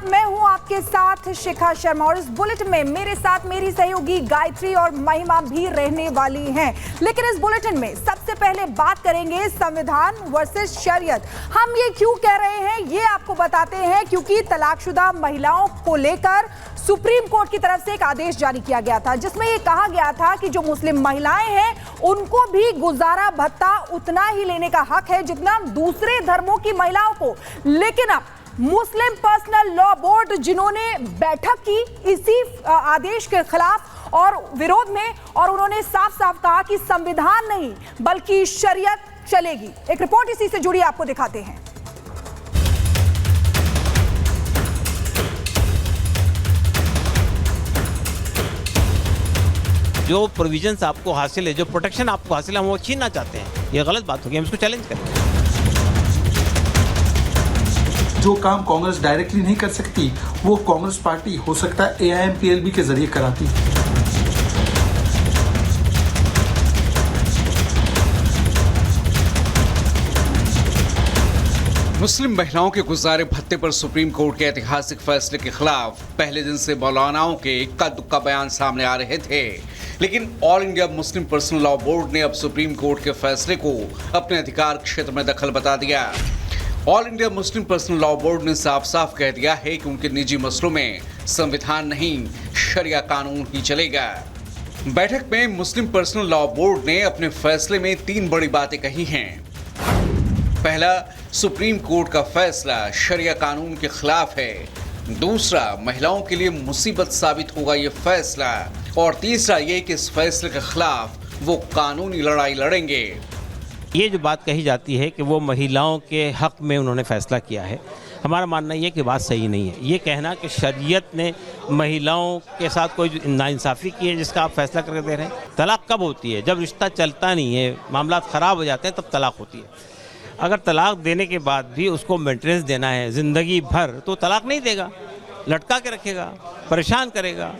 मैं हूं आपके साथ शिखा शर्मा और इस बुलेटिन में मेरे साथ मेरी सहयोगी गायत्री और महिमा भी रहने वाली हैं। लेकिन इस बुलेटिन में सबसे पहले बात करेंगे संविधान वर्सेस शरीयत। हम ये क्यों कह रहे हैं ये आपको बताते हैं, क्योंकि तलाकशुदा महिलाओं को लेकर सुप्रीम कोर्ट की तरफ से एक आदेश जारी किया गया था, जिसमें ये कहा गया था कि जो मुस्लिम महिलाएं हैं उनको भी गुजारा भत्ता उतना ही लेने का हक है जितना दूसरे धर्मों की महिलाओं को। लेकिन अब मुस्लिम पर्सनल लॉ बोर्ड, जिन्होंने बैठक की इसी आदेश के खिलाफ और विरोध में, और उन्होंने साफ साफ कहा कि संविधान नहीं बल्कि शरीयत चलेगी। एक रिपोर्ट इसी से जुड़ी आपको दिखाते हैं। जो प्रोविजंस आपको हासिल है, जो प्रोटेक्शन आपको हासिल है, हम वो छीनना चाहते हैं। ये गलत बात होगी, हम इसको चैलेंज करेंगे। जो काम कांग्रेस डायरेक्टली नहीं कर सकती वो कांग्रेस पार्टी हो सकता है AIMPLB के जरिए कराती। मुस्लिम महिलाओं के गुजारे भत्ते पर सुप्रीम कोर्ट के ऐतिहासिक फैसले के खिलाफ पहले दिन से मौलानाओं के इक्का दुक्का बयान सामने आ रहे थे, लेकिन all India Muslim personal law board ने अब सुप्रीम कोर्ट के फैसले को अपने अधिकार क्षेत्र में दखल बता दिया। All India Muslim personal law board ने साफ साफ कह दिया है कि उनके निजी मसलों में संविधान नहीं शरिया कानून ही चलेगा। बैठक में मुस्लिम पर्सनल लॉ बोर्ड ने अपने फैसले में 3 बड़ी बातें कही हैं। पहला, सुप्रीम कोर्ट का फैसला शरिया कानून के खिलाफ है। दूसरा, महिलाओं के लिए मुसीबत साबित होगा ये फैसला। और तीसरा ये कि इस फैसले के खिलाफ वो कानूनी लड़ाई लड़ेंगे। ये जो बात कही जाती है कि वो महिलाओं के हक में उन्होंने फैसला किया है, हमारा मानना ये कि बात सही नहीं है। ये कहना कि शरीयत ने महिलाओं के साथ कोई नाइंसाफ़ी की है जिसका आप फैसला करके दे रहे हैं। तलाक कब होती है? जब रिश्ता चलता नहीं है, मामला ख़राब हो जाते हैं, तब तलाक होती है। अगर तलाक देने के बाद भी उसको मेंटेनेंस देना है ज़िंदगी भर, तो तलाक नहीं देगा, लटका के रखेगा, परेशान करेगा,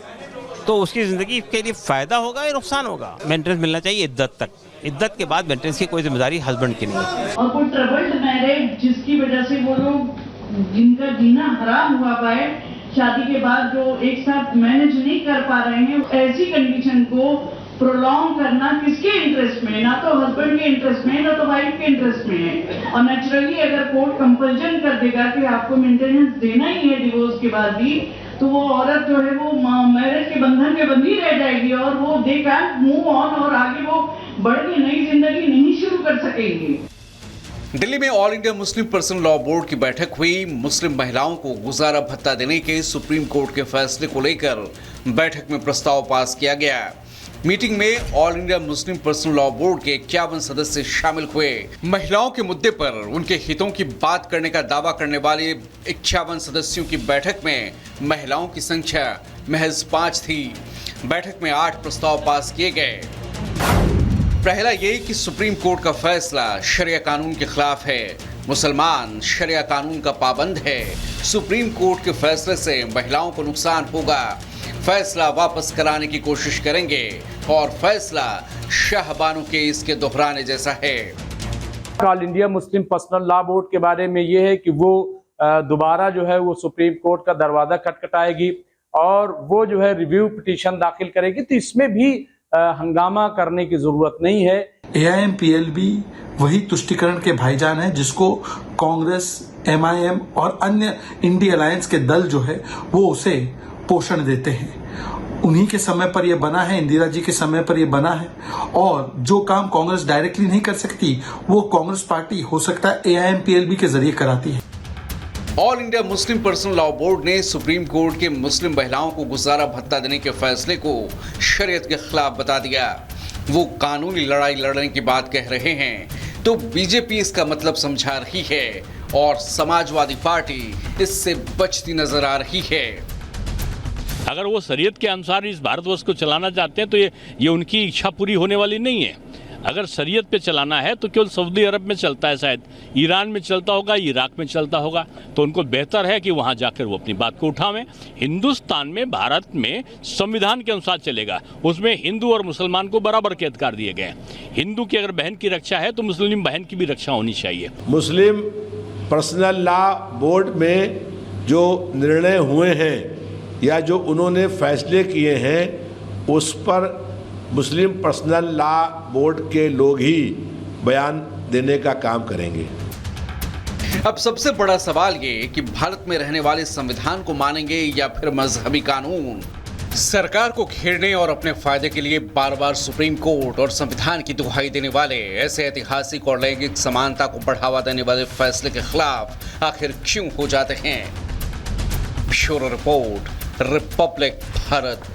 तो उसकी ज़िंदगी के लिए फ़ायदा होगा या नुकसान होगा। मेंटेनेंस मिलना चाहिए इद्दत तक। इद्दत के बाद मेंटेनेंस की कोई जिम्मेदारी हस्बैंड की नहीं है। और कोई ट्रबल्ड मैरिज जिसकी वजह से वो लोग जिनका जीना हराम हुआ पाए, शादी के बाद जो एक साथ मैनेज नहीं कर पा रहे हैं, ऐसी कंडीशन को प्रोलॉन्ग करना किसके इंटरेस्ट में? ना तो हस्बैंड के इंटरेस्ट में, ना तो वाइफ के इंटरेस्ट में है। और नेचुरली अगर कोर्ट कंपल्जन कर देगा कि आपको मेंटेनेंस देना ही है डिवोर्स के बाद भी, तो वो औरत जो है वो मैरिज के बंधन में बंधी रह जाएगी और वो दे कैन मूव ऑन और आगे वो बढ़ के नई जिंदगी नहीं शुरू कर सकेंगे। दिल्ली में all India Muslim personal law board की बैठक हुई। मुस्लिम महिलाओं को गुजारा भत्ता देने के सुप्रीम कोर्ट के फैसले को लेकर बैठक में प्रस्ताव पास किया गया। मीटिंग में all India Muslim personal law board के 51 सदस्य शामिल हुए। महिलाओं के मुद्दे पर उनके हितों की बात करने का दावा करने वाले 51 सदस्यों की बैठक में महिलाओं की संख्या महज 5 थी। बैठक में 8 प्रस्ताव पास किए गए। पहला ये कि सुप्रीम कोर्ट का फैसला शरिया कानून के खिलाफ है। मुसलमान शरिया कानून का पाबंद है। सुप्रीम कोर्ट के फैसले से महिलाओं को नुकसान होगा। फैसला वापस कराने की कोशिश करेंगे और फैसला शाहबानो केस के दोहराने जैसा है। All India Muslim personal law board के बारे में ये है कि वो दोबारा जो है वो सुप्रीम कोर्ट का दरवाजा खटखटाएगी और वो जो है रिव्यू पिटीशन दाखिल करेगी। तो इसमें भी हंगामा करने की जरूरत नहीं है। AIMPLB वही तुष्टिकरण के भाईजान है जिसको कांग्रेस, MIM और अन्य इंडी अलायंस के दल जो है वो उसे पोषण देते हैं। उन्हीं के समय पर यह बना है, इंदिरा जी के समय पर यह बना है। और जो काम कांग्रेस डायरेक्टली नहीं कर सकती वो कांग्रेस पार्टी हो सकता है AIMPLB के जरिए कराती है। All India Muslim personal law board ने सुप्रीम कोर्ट के मुस्लिम महिलाओं को गुजारा भत्ता देने के फैसले को शरीयत के खिलाफ बता दिया। वो कानूनी लड़ाई लड़ने की बात कह रहे हैं तो बीजेपी इसका मतलब समझा रही है और समाजवादी पार्टी इससे बचती नजर आ रही है। अगर वो शरीयत के अनुसार इस भारतवर्ष को चलाना चाहते हैं तो ये उनकी इच्छा पूरी होने वाली नहीं है। अगर शरीयत पे चलाना है तो केवल सऊदी अरब में चलता है, शायद ईरान में चलता होगा, इराक में चलता होगा, तो उनको बेहतर है कि वहाँ जाकर वो अपनी बात को उठावें। हिंदुस्तान में, भारत में संविधान के अनुसार चलेगा, उसमें हिंदू और मुसलमान को बराबर के अधिकार दिए गए हैं। हिंदू की अगर बहन की रक्षा है तो मुस्लिम बहन की भी रक्षा होनी चाहिए। मुस्लिम पर्सनल लॉ बोर्ड में जो निर्णय हुए हैं या जो उन्होंने फैसले किए हैं उस पर मुस्लिम पर्सनल लॉ बोर्ड के लोग ही बयान देने का काम करेंगे। अब सबसे बड़ा सवाल ये कि भारत में रहने वाले संविधान को मानेंगे या फिर मजहबी कानून। सरकार को घेरने और अपने फायदे के लिए बार बार सुप्रीम कोर्ट और संविधान की दुहाई देने वाले ऐसे ऐतिहासिक और लैंगिक समानता को बढ़ावा देने वाले फैसले के खिलाफ आखिर क्यों हो जाते हैं? Bureau report, Republic Bharat.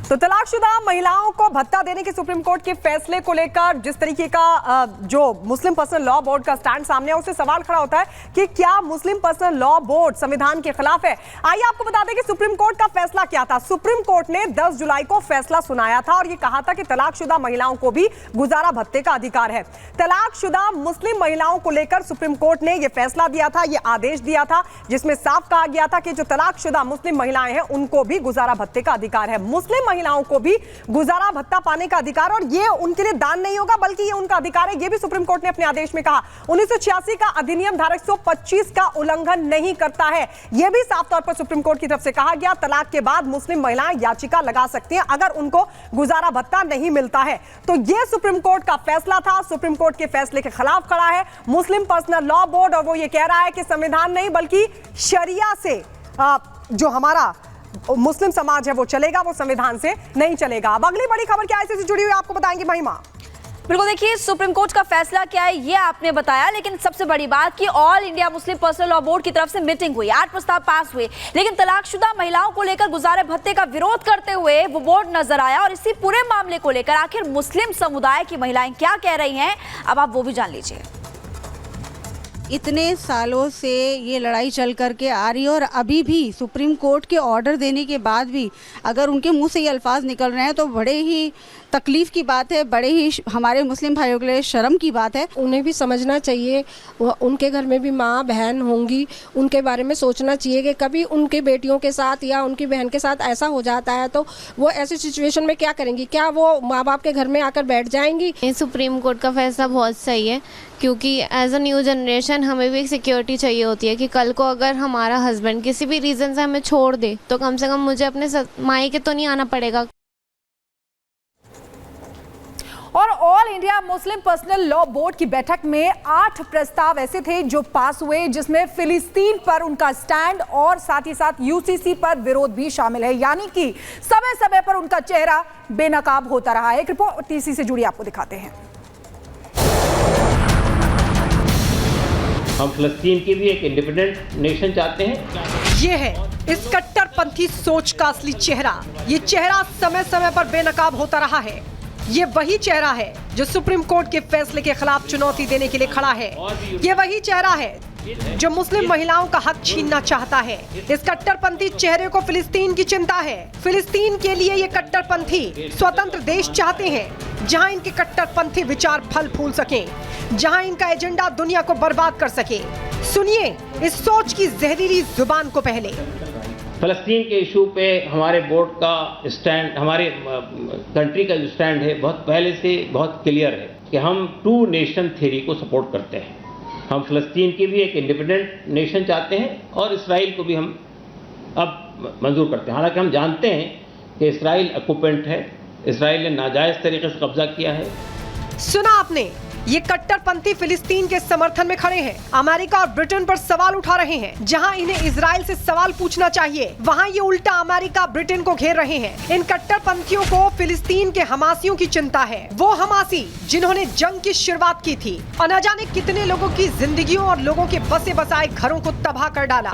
तो तलाकशुदा महिलाओं को भत्ता देने के सुप्रीम कोर्ट के फैसले को लेकर जिस तरीके का जो मुस्लिम पर्सनल लॉ बोर्ड का स्टैंड सामने है, उससे सवाल खड़ा होता है कि क्या मुस्लिम पर्सनल लॉ बोर्ड संविधान के खिलाफ है। आइए आपको बता दें कि सुप्रीम कोर्ट का फैसला क्या था। सुप्रीम कोर्ट ने 10 जुलाई को फैसला सुनाया था और यह कहा था कि तलाकशुदा महिलाओं को भी गुजारा भत्ते का अधिकार है। तलाकशुदा मुस्लिम महिलाओं को लेकर सुप्रीम कोर्ट ने यह फैसला दिया था, यह आदेश दिया था, जिसमें साफ कहा गया था कि जो तलाकशुदा मुस्लिम महिलाएं हैं उनको भी गुजारा भत्ते का अधिकार है। मुस्लिम महिलाओं को भी गुजारा भत्ता पाने का अधिकार, और ये उनके लिए दान नहीं होगा बल्कि ये उनका अधिकार है। ये भी सुप्रीम कोर्ट ने अपने आदेश में कहा। 1986 का अधिनियम धारा 125 का उल्लंघन नहीं करता है, यह भी साफ तौर पर सुप्रीम कोर्ट की तरफ से कहा गया। तलाक के बाद मुस्लिम महिलाएं याचिका लगा सकती हैं अगर उनको गुजारा भत्ता नहीं मिलता है। तो यह सुप्रीम कोर्ट का फैसला था। सुप्रीम कोर्ट के फैसले के खिलाफ खड़ा है मुस्लिम पर्सनल लॉ बोर्ड, और वो ये कह रहा है कि संविधान नहीं बल्कि शरिया से जो हमारा मुस्लिम समाज है वो चलेगा, वो संविधान से नहीं चलेगा। अब अगली बड़ी खबर क्या है, इससे जुड़ी हुई आपको बताएंगे महिमा। बिल्कुल, देखिए सुप्रीम कोर्ट का फैसला क्या है ये आपने बताया, लेकिन सबसे बड़ी बात कि all India Muslim personal law board की तरफ से मीटिंग हुई, 8 प्रस्ताव पास हुए, लेकिन तलाकशुदा महिलाओं को लेकर गुजारे भत्ते का विरोध करते हुए वो बोर्ड नजर आया। और इसी पूरे मामले को लेकर आखिर मुस्लिम समुदाय की महिलाएं क्या कह रही हैं, अब आप वो भी जान लीजिए। इतने सालों से ये लड़ाई चल करके आ रही है और अभी भी सुप्रीम कोर्ट के ऑर्डर देने के बाद भी अगर उनके मुंह से ये अल्फाज निकल रहे हैं तो बड़े ही तकलीफ की बात है, बड़े ही हमारे मुस्लिम भाइयों के लिए शर्म की बात है। उन्हें भी समझना चाहिए, उनके घर में भी माँ बहन होंगी, उनके बारे में सोचना चाहिए कि कभी उनके बेटियों के साथ या उनकी बहन के साथ ऐसा हो जाता है तो वो ऐसी सिचुएशन में क्या करेंगी, क्या वो माँ बाप के घर में आकर बैठ जाएंगी। सुप्रीम कोर्ट का फैसला बहुत सही है, क्योंकि एज अ न्यू जनरेशन हमें भी एक सिक्योरिटी चाहिए होती है कि कल को अगर हमारा हस्बैंड किसी भी रीज़न से हमें छोड़ दे तो कम से कम मुझे अपने मायके तो नहीं आना पड़ेगा। और all India Muslim personal law board की बैठक में 8 प्रस्ताव ऐसे थे जो पास हुए, जिसमें फिलिस्तीन पर उनका स्टैंड और साथ ही साथ यूसीसी पर विरोध भी शामिल है, यानी कि समय समय पर उनका चेहरा बेनकाब होता रहा है। एक रिपोर्ट टीसी से जुड़ी आपको दिखाते हैं। हम फिलिस्तीन की भी एक इंडिपेंडेंट नेशन चाहते हैं। ये है इस कट्टरपंथी सोच का असली चेहरा। ये चेहरा समय समय पर बेनकाब होता रहा है। ये वही चेहरा है जो सुप्रीम कोर्ट के फैसले के खिलाफ चुनौती देने के लिए खड़ा है। ये वही चेहरा है जो मुस्लिम महिलाओं का हक छीनना चाहता है। इस कट्टरपंथी चेहरे को फिलिस्तीन की चिंता है। फिलिस्तीन के लिए ये कट्टरपंथी स्वतंत्र देश चाहते हैं जहां इनके कट्टरपंथी विचार फल फूल सकें, जहां इनका एजेंडा दुनिया को बर्बाद कर सके। सुनिए इस सोच की जहरीली जुबान को पहले। फ़लस्तीन के इशू पे हमारे बोर्ड का स्टैंड, हमारे कंट्री का जो स्टैंड है बहुत पहले से बहुत क्लियर है कि हम 2 नेशन थ्योरी को सपोर्ट करते हैं। हम फ़लस्तीन की भी एक इंडिपेंडेंट नेशन चाहते हैं और इसराइल को भी हम अब मंजूर करते हैं। हालांकि हम जानते हैं कि इसराइल ऑक्युपेंट है, इसराइल ने नाजायज़ तरीके से कब्जा किया है। सुना आपने, ये कट्टरपंथी फिलिस्तीन के समर्थन में खड़े हैं। अमेरिका और ब्रिटेन पर सवाल उठा रहे हैं। जहां इन्हें इजराइल से सवाल पूछना चाहिए, वहां ये उल्टा अमेरिका ब्रिटेन को घेर रहे हैं। इन कट्टरपंथियों को फिलिस्तीन के हमासियों की चिंता है, वो हमासी जिन्होंने जंग की शुरुआत की थी और न जाने कितने लोगों की जिंदगियों और लोगों के बसे बसाए घरों को तबाह कर डाला।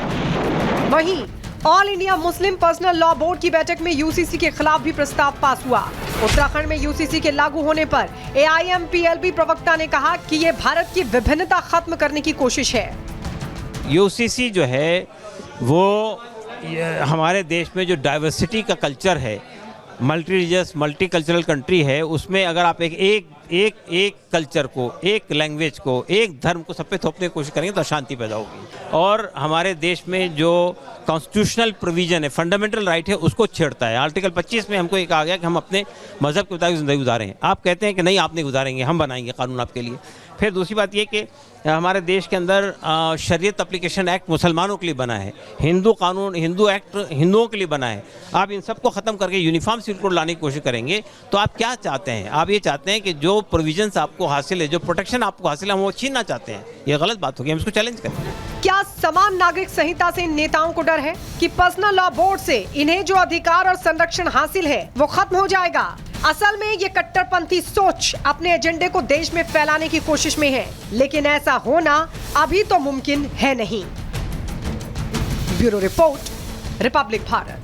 वहीं all India Muslim personal law board की बैठक में यूसीसी के खिलाफ भी प्रस्ताव पास हुआ। उत्तराखंड में यूसीसी के लागू होने पर एआईएमपीएलबी प्रवक्ता ने कहा कि ये भारत की विभिन्नता खत्म करने की कोशिश है। यूसीसी जो है वो हमारे देश में जो डाइवर्सिटी का कल्चर है, multi religious multi cultural country है, उसमें अगर आप एक कल्चर को, एक लैंग्वेज को, एक धर्म को सब पे थोपने की कोशिश करेंगे तो अशांति पैदा होगी। और हमारे देश में जो कॉन्स्टिट्यूशनल प्रोविजन है, फंडामेंटल राइट है, उसको छेड़ता है। आर्टिकल 25 में हमको ये कहा गया कि हम अपने मजहब के मुताबिक ज़िंदगी गुजारें। आप कहते हैं कि नहीं आप नहीं गुजारेंगे, हम बनाएंगे कानून आपके लिए। फिर दूसरी बात ये कि हमारे देश के अंदर शरीयत एप्लीकेशन एक्ट मुसलमानों के लिए बना है, हिंदू कानून, हिंदू एक्ट हिंदुओं के लिए बना है। आप इन सबको ख़त्म करके यूनिफॉर्म सिविल कोड लाने की कोशिश करेंगे तो आप क्या चाहते हैं? आप ये चाहते हैं कि जो प्रोविजंस आपको हासिल है, जो प्रोटेक्शन आपको हासिल है, हम वो छीनना चाहते हैं। ये गलत बात होगी, हम इसको चैलेंज करेंगे। क्या समान नागरिक संहिता से इन नेताओं को डर है कि पर्सनल लॉ बोर्ड से इन्हें जो अधिकार और संरक्षण हासिल है वो खत्म हो जाएगा? असल में ये कट्टरपंथी सोच अपने एजेंडे को देश में फैलाने की कोशिश में है, लेकिन ऐसा होना अभी तो मुमकिन है नहीं। Bureau report, Republic Bharat.